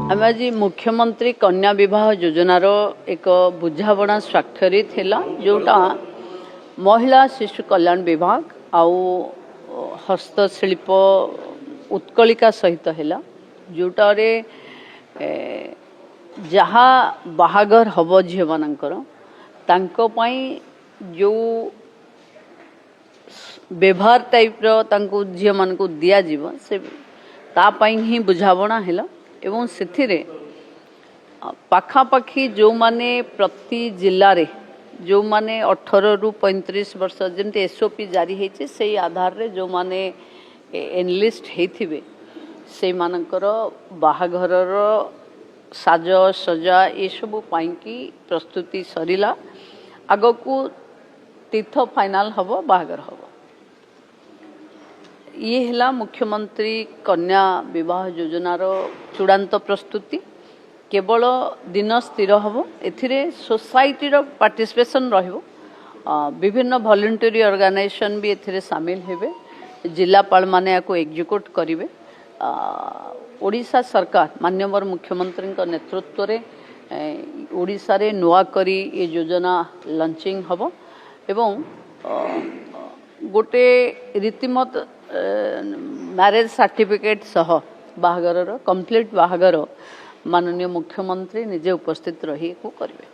आम आज मुख्यमंत्री कन्या विवाह योजनार एक बुझावणा स्वाक्षरित है जोटा महिला शिशु कल्याण विभाग आउ हस्तशिल्प उत्कलिका सहित है जोटार जहाँ बाहागर हम झील मानकर जो व्यवहार टाइप झील मान दि से तापाई ही बुझावणा है एवं से पाखापाखी जो माने प्रति जिले रे जो माने 18 रु 35 वर्ष जमती एसओपी जारी होती से आधार रे जो माने एनलिस्ट होते से मानकर बाहाघर साज सजा ये सब पाई प्रस्तुति सरीला आग को तीर्थ फाइनाल हम बाहाघर हम ये है मुख्यमंत्री कन्या विवाह योजनार चूड़ांत प्रस्तुति केवल दिन स्थिर हम ए सोसाइटी पार्टिसिपेशन विभिन्न वॉलंटरी ऑर्गेनाइजेशन भी ए सामिल हेबे जिलापाल माने याको एग्जीक्यूट करिवे ओडिशा सरकार माननीय मुख्यमंत्री नेतृत्व रे ओडिशा रे नुआ करी ये योजना लॉन्चिंग हम एवं गोटे रीतिमत मैरेज सर्टिफिकेट सह बाहागर कंप्लीट बाहागर माननीय मुख्यमंत्री निजे उपस्थित रही को करेंगे।